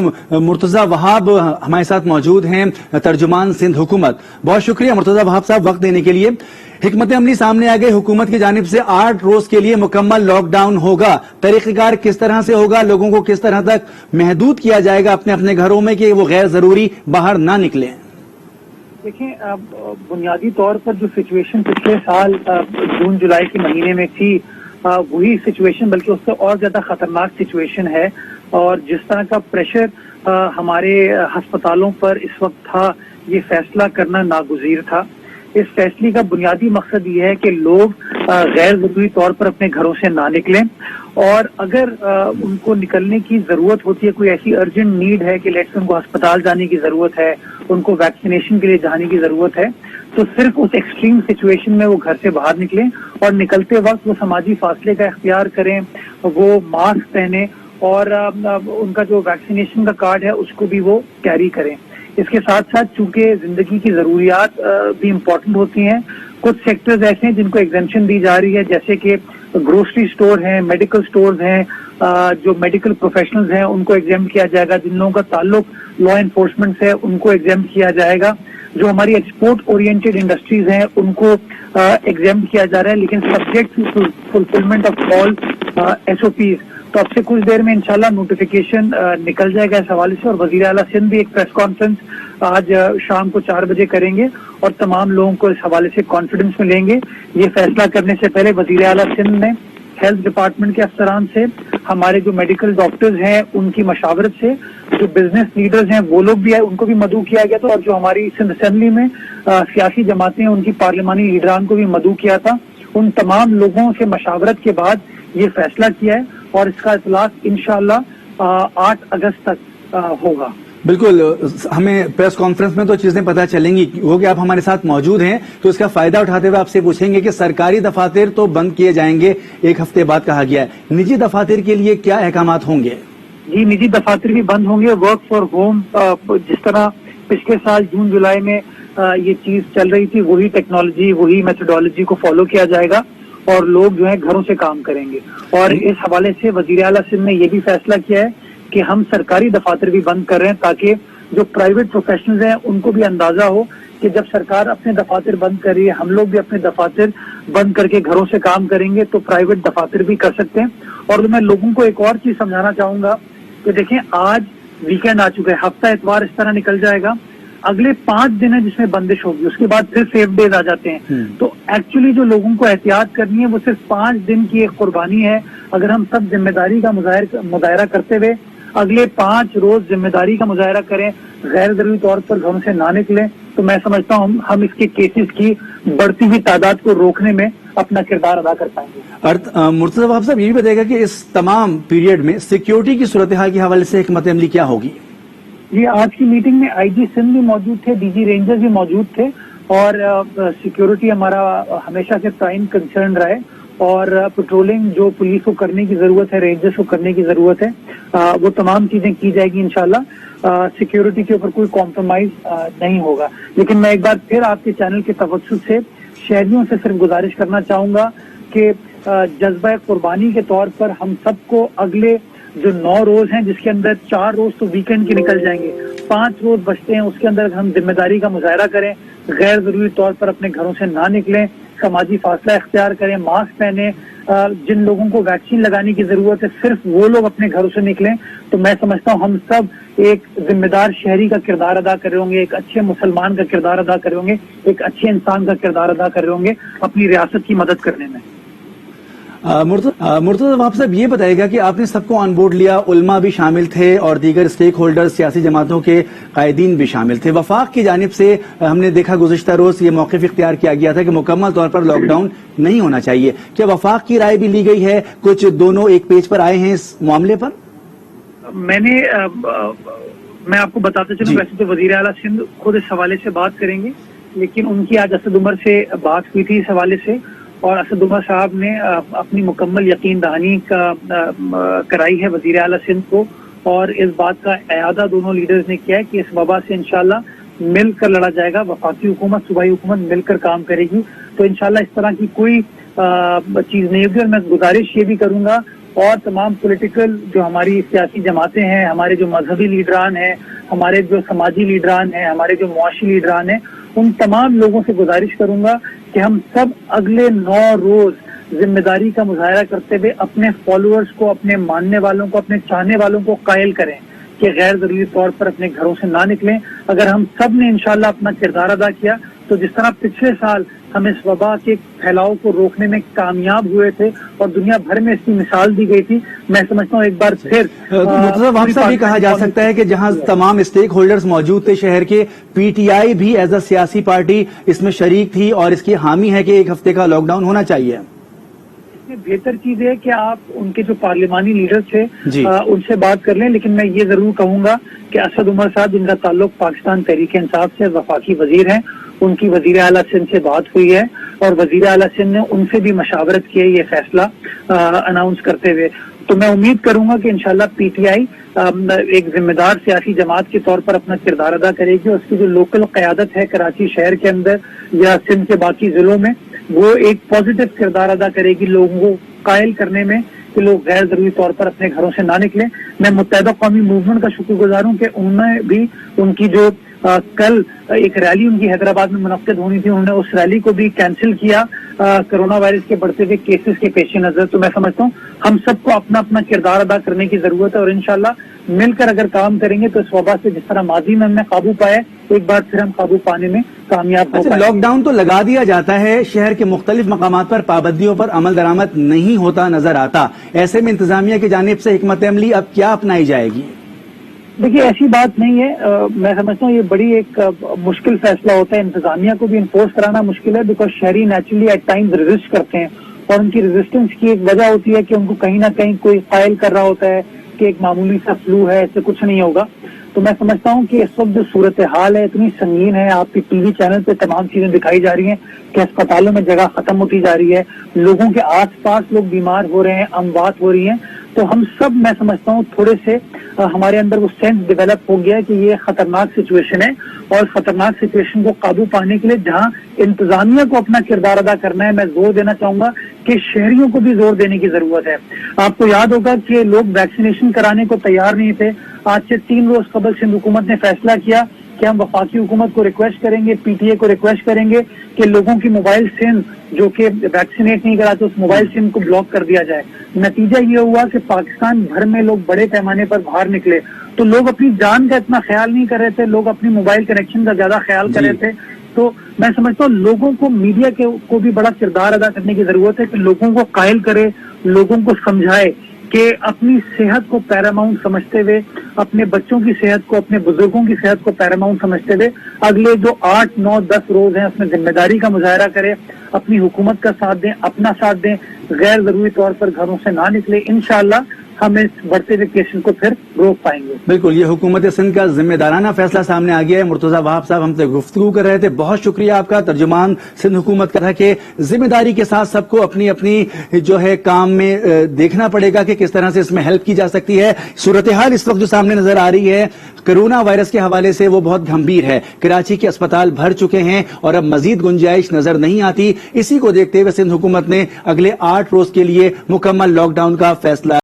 مرتضی وہاب ہمارے ساتھ موجود ہیں، ترجمان سندھ حکومت. بہت شکریہ مرتضی وہاب صاحب وقت دینے کے لیے. حکمت عملی سامنے آ گئی، حکومت کی جانب سے 8 روز کے لیے مکمل لاک ڈاؤن ہوگا. طریقہ کار کس طرح سے ہوگا، لوگوں کو کس طرح تک محدود کیا جائے گا اپنے اپنے گھروں میں کہ وہ غیر ضروری باہر نہ نکلیں؟ دیکھیں، بنیادی طور پر جو سچویشن پچھلے سال جون جولائی کے مہینے میں تھی وہی سچویشن، بلکہ اس سے اور زیادہ خطرناک سچویشن ہے. اور جس طرح کا پریشر ہمارے ہسپتالوں پر اس وقت تھا، یہ فیصلہ کرنا ناگزیر تھا. اس فیصلے کا بنیادی مقصد یہ ہے کہ لوگ غیر ضروری طور پر اپنے گھروں سے نہ نکلیں، اور اگر ان کو نکلنے کی ضرورت ہوتی ہے، کوئی ایسی ارجنٹ نیڈ ہے کہ لیٹس ان کو ہسپتال جانے کی ضرورت ہے، ان کو ویکسینیشن کے لیے جانے کی ضرورت ہے، تو صرف اس ایکسٹریم سچویشن میں وہ گھر سے باہر نکلیں، اور نکلتے وقت وہ سماجی فاصلے کا اختیار کریں، وہ ماسک پہنیں، اور ان کا جو ویکسینیشن کا کارڈ ہے اس کو بھی وہ کیری کریں. اس کے ساتھ ساتھ چونکہ زندگی کی ضروریات بھی امپورٹنٹ ہوتی ہیں، کچھ سیکٹرز ایسے ہیں جن کو ایگزمپشن دی جا رہی ہے، جیسے کہ گروسری سٹور ہیں، میڈیکل سٹورز ہیں، جو میڈیکل پروفیشنلز ہیں ان کو ایگزمپٹ کیا جائے گا، جن لوگوں کا تعلق لا انفورسمنٹ سے ان کو ایگزمپٹ کیا جائے گا، جو ہماری ایکسپورٹ اورینٹڈ انڈسٹریز ہیں ان کو ایگزمپٹ کیا جا رہا ہے، لیکن subject to fulfilment of all SOPs. تو اب سے کچھ دیر میں انشاءاللہ نوٹیفیکیشن نکل جائے گا اس حوالے سے، اور وزیر اعلیٰ سندھ بھی ایک پریس کانفرنس آج شام کو 4 بجے کریں گے اور تمام لوگوں کو اس حوالے سے کانفیڈنس میں لیں گے. یہ فیصلہ کرنے سے پہلے وزیر اعلیٰ سندھ نے ہیلتھ ڈپارٹمنٹ کے افسران سے، ہمارے جو میڈیکل ڈاکٹرز ہیں ان کی مشاورت سے، جو بزنس لیڈرز ہیں وہ لوگ بھی ہیں ان کو بھی مدعو کیا گیا تھا، اور جو ہماری سندھ اسمبلی میں سیاسی جماعتیں ہیں ان کی پارلیمانی لیڈران کو بھی مدعو کیا تھا. ان تمام لوگوں سے مشاورت کے بعد یہ فیصلہ کیا ہے، اور اس کا اطلاق انشاءاللہ 8 اگست تک ہوگا. بالکل، ہمیں پریس کانفرنس میں تو چیزیں پتہ چلیں گی. وہ کہ آپ ہمارے ساتھ موجود ہیں تو اس کا فائدہ اٹھاتے ہوئے آپ سے پوچھیں گے کہ سرکاری دفاتر تو بند کیے جائیں گے، 1 ہفتے بعد کہا گیا ہے، نجی دفاتر کے لیے کیا احکامات ہوں گے؟ جی، نجی دفاتر بھی بند ہوں گے. ورک فار ہوم جس طرح پچھلے سال جون جولائی میں یہ چیز چل رہی تھی، وہی ٹیکنالوجی وہی میتھڈالوجی کو فالو کیا جائے گا، اور لوگ جو ہے گھروں سے کام کریں گے. اور اس حوالے سے وزیر اعلیٰ سندھ نے یہ بھی فیصلہ کیا ہے کہ ہم سرکاری دفاتر بھی بند کر رہے ہیں، تاکہ جو پرائیویٹ پروفیشنلز ہیں ان کو بھی اندازہ ہو کہ جب سرکار اپنے دفاتر بند کر رہی ہے، ہم لوگ بھی اپنے دفاتر بند کر کے گھروں سے کام کریں گے تو پرائیویٹ دفاتر بھی کر سکتے ہیں. اور میں لوگوں کو ایک اور چیز سمجھانا چاہوں گا کہ دیکھیں، آج ویکینڈ آ چکا ہے، ہفتہ اتوار اس طرح نکل جائے گا، اگلے 5 دن ہے جس میں بندش ہوگی، اس کے بعد پھر سیف ڈیز آ جاتے ہیں. تو ایکچولی جو لوگوں کو احتیاط کرنی ہے وہ صرف 5 دن کی ایک قربانی ہے. اگر ہم سب ذمہ داری کا مظاہرہ کرتے ہوئے اگلے 5 روز ذمہ داری کا مظاہرہ کریں، غیر ضروری طور پر گھروں سے نہ نکلیں، تو میں سمجھتا ہوں ہم اس کے کیسز کی بڑھتی ہوئی تعداد کو روکنے میں اپنا کردار ادا کر پائیں گے. مرتضی وہاب صاحب، یہ بھی بتائے گا کہ اس تمام پیریڈ میں سیکیورٹی کی صورتحال کے حوالے سے حکمت عملی کیا ہوگی؟ جی، آج کی میٹنگ میں IG سندھ بھی موجود تھے، DG رینجر بھی موجود تھے، اور سیکیورٹی ہمارا ہمیشہ سے پرائم کنسرن رہا ہے، اور پٹرولنگ جو پولیس کو کرنے کی ضرورت ہے، رینجرز کو کرنے کی ضرورت ہے، وہ تمام چیزیں کی جائے گی انشاءاللہ. سیکیورٹی کے اوپر کوئی کمپرومائز نہیں ہوگا. لیکن میں ایک بار پھر آپ کے چینل کے توسط سے شہریوں سے صرف گزارش کرنا چاہوں گا کہ جذبہ قربانی کے طور پر ہم سب کو اگلے جو 9 روز ہیں، جس کے اندر 4 روز تو ویکینڈ کے نکل جائیں گے، 5 روز بچتے ہیں، اس کے اندر ہم ذمہ داری کا مظاہرہ کریں، غیر ضروری طور پر اپنے گھروں سے نہ نکلیں، سماجی فاصلہ اختیار کریں، ماسک پہنیں. جن لوگوں کو ویکسین لگانے کی ضرورت ہے صرف وہ لوگ اپنے گھروں سے نکلیں. تو میں سمجھتا ہوں ہم سب ایک ذمہ دار شہری کا کردار ادا کر رہے ہوں گے، ایک اچھے مسلمان کا کردار ادا کر رہے ہوں گے، ایک اچھے انسان کا کردار ادا کر رہے ہوں گے اپنی ریاست کی مدد کرنے میں. مرتضی وہاب صاحب، یہ بتائے گا کہ آپ نے سب کو آن بورڈ لیا، علماء بھی شامل تھے اور دیگر سٹیک ہولڈر، سیاسی جماعتوں کے قائدین بھی شامل تھے. وفاق کی جانب سے ہم نے دیکھا گزشتہ روز یہ موقف اختیار کیا گیا تھا کہ مکمل طور پر لاک ڈاؤن نہیں ہونا چاہیے. کیا وفاق کی رائے بھی لی گئی ہے؟ کچھ دونوں ایک پیج پر آئے ہیں اس معاملے پر؟ میں آپ کو بتاتا چلوں، ویسے تو وزیر اعلیٰ سندھ خود اس حوالے سے بات کریں گے، لیکن ان کی آج اسد عمر سے بات ہوئی تھی اس حوالے سے، اور اسد عمر صاحب نے اپنی مکمل یقین دہانی کرائی ہے وزیر اعلیٰ سندھ کو، اور اس بات کا اعادہ دونوں لیڈرز نے کیا ہے کہ اس وبا سے انشاءاللہ مل کر لڑا جائے گا. وفاقی حکومت، صوبائی حکومت مل کر کام کرے گی. تو انشاءاللہ اس طرح کی کوئی چیز نہیں ہوگی. اور میں گزارش یہ بھی کروں گا اور تمام پولیٹیکل جو ہماری سیاسی جماعتیں ہیں، ہمارے جو مذہبی لیڈران ہیں، ہمارے جو سماجی لیڈران ہیں، ہمارے جو معاشی لیڈران ہیں، ان تمام لوگوں سے گزارش کروں گا کہ ہم سب اگلے 9 روز ذمہ داری کا مظاہرہ کرتے ہوئے اپنے فالوورز کو، اپنے ماننے والوں کو، اپنے چاہنے والوں کو قائل کریں کہ غیر ضروری طور پر اپنے گھروں سے نہ نکلیں. اگر ہم سب نے انشاءاللہ اپنا کردار ادا کیا تو جس طرح پچھلے سال ہم اس وبا کے پھیلاؤ کو روکنے میں کامیاب ہوئے تھے اور دنیا بھر میں اس کی مثال دی گئی تھی، میں سمجھتا ہوں ایک بار پھر مرتضیٰ وہاب صاحب یہ کہا جا سکتا ہے کہ جہاں تمام اسٹیک ہولڈرز موجود تھے شہر کے، پی ٹی آئی بھی ایز اے سیاسی پارٹی اس میں شریک تھی اور اس کی حامی ہے کہ 1 ہفتے کا لاک ڈاؤن ہونا چاہیے. بہتر چیز ہے کہ آپ ان کے جو پارلیمانی لیڈر تھے جی ان سے بات کر لیں، لیکن میں یہ ضرور کہوں گا کہ اسد عمر صاحب جن کا تعلق پاکستان تحریک انصاف سے وفاقی وزیر ہیں، ان کی وزیر اعلیٰ سندھ سے بات ہوئی ہے اور وزیر اعلیٰ سندھ نے ان سے بھی مشاورت کی ہے یہ فیصلہ اناؤنس کرتے ہوئے. تو میں امید کروں گا کہ انشاءاللہ پی ٹی آئی ایک ذمہ دار سیاسی جماعت کے طور پر اپنا کردار ادا کرے گی. اس کی جو لوکل قیادت ہے کراچی شہر کے اندر یا سندھ کے باقی ضلعوں میں، وہ ایک پازیٹو کردار ادا کرے گی لوگوں کو قائل کرنے میں کہ لوگ غیر ضروری طور پر اپنے گھروں سے نہ نکلیں. میں متحدہ قومی موومنٹ کا شکر گزار ہوں کہ انہوں نے بھی ان کی جو کل ایک ریلی ان کی حیدرآباد میں منعقد ہونی تھی، انہوں نے اس ریلی کو بھی کینسل کیا کرونا وائرس کے بڑھتے ہوئے کیسز کے پیش نظر. تو میں سمجھتا ہوں ہم سب کو اپنا اپنا کردار ادا کرنے کی ضرورت ہے اور انشاءاللہ مل کر اگر کام کریں گے تو اس وبا سے جس طرح ماضی میں ہم نے قابو پایا ایک بار پھر ہم قابو پانے میں کامیاب ہو پائیں گے. لاک ڈاؤن تو لگا دیا جاتا ہے، شہر کے مختلف مقامات پر پابندیوں پر عمل درآمد نہیں ہوتا نظر آتا، ایسے میں انتظامیہ کی جانب سے حکمت عملی اب کیا اپنائی جائے گی؟ دیکھیے ایسی بات نہیں ہے، میں سمجھتا ہوں یہ بڑی ایک مشکل فیصلہ ہوتا ہے. انتظامیہ کو بھی انفورس کرانا مشکل ہے بیکاز شہری نیچرلی ایٹ ٹائمز ریزسٹ کرتے ہیں اور ان کی ریزسٹنس کی ایک وجہ ہوتی ہے کہ ان کو کہیں نہ کہیں کوئی قائل کر رہا ہوتا ہے کہ ایک معمولی سا فلو ہے، اس سے کچھ نہیں ہوگا. تو میں سمجھتا ہوں کہ اس وقت جو صورتحال ہے اتنی سنگین ہے، آپ کی ٹی وی چینل پہ تمام چیزیں دکھائی جا رہی ہیں کہ اسپتالوں میں جگہ ختم ہوتی جا رہی ہے، لوگوں کے آس پاس لوگ بیمار ہو رہے ہیں، اموات ہو رہی ہیں. تو ہم سب میں سمجھتا ہوں تھوڑے سے ہمارے اندر وہ سینس ڈیولپ ہو گیا ہے کہ یہ خطرناک سچویشن ہے اور خطرناک سچویشن کو قابو پانے کے لیے جہاں انتظامیہ کو اپنا کردار ادا کرنا ہے، میں زور دینا چاہوں گا کہ شہریوں کو بھی زور دینے کی ضرورت ہے. آپ کو یاد ہوگا کہ لوگ ویکسینیشن کرانے کو تیار نہیں تھے. آج سے 3 روز قبل سندھ حکومت نے فیصلہ کیا کہ ہم وفاقی حکومت کو ریکویسٹ کریں گے، پی ٹی اے کو ریکویسٹ کریں گے کہ لوگوں کی موبائل سم جو کہ ویکسینیٹ نہیں کراتے اس موبائل سم کو بلاک کر دیا جائے. نتیجہ یہ ہوا کہ پاکستان بھر میں لوگ بڑے پیمانے پر باہر نکلے تو لوگ اپنی جان کا اتنا خیال نہیں کر رہے تھے، لوگ اپنی موبائل کنیکشن کا زیادہ خیال کر رہے تھے. تو میں سمجھتا ہوں لوگوں کو میڈیا کو بھی بڑا کردار ادا کرنے کی ضرورت ہے کہ لوگوں کو قائل کرے، لوگوں کو سمجھائے کہ اپنی صحت کو پیراماؤنٹ سمجھتے ہوئے، اپنے بچوں کی صحت کو، اپنے بزرگوں کی صحت کو پیراماؤنٹ سمجھتے ہوئے اگلے جو 8، 9، 10 روز ہیں اس میں ذمہ داری کا مظاہرہ کرے، اپنی حکومت کا ساتھ دیں، اپنا ساتھ دیں، غیر ضروری طور پر گھروں سے نہ نکلے. انشاءاللہ ہم اس بڑھتے ہوئے کیسز کو پھر روک پائیں گے. بالکل، یہ حکومت سندھ کا ذمہ دارانہ فیصلہ سامنے آ گیا ہے. مرتضیٰ وہاب صاحب ہم سے گفتگو کر رہے تھے، بہت شکریہ آپ کا. ترجمان سندھ حکومت کا تھا کہ ذمہ داری کے ساتھ سب کو اپنی اپنی جو ہے کام میں دیکھنا پڑے گا کہ کس طرح سے اس میں ہیلپ کی جا سکتی ہے. صورتحال اس وقت جو سامنے نظر آ رہی ہے کرونا وائرس کے حوالے سے وہ بہت گھمبیر ہے. کراچی کے اسپتال بھر چکے ہیں اور اب مزید گنجائش نظر نہیں آتی. اسی کو دیکھتے ہوئے سندھ حکومت نے اگلے 8 روز کے لیے مکمل لاک ڈاؤن کا فیصلہ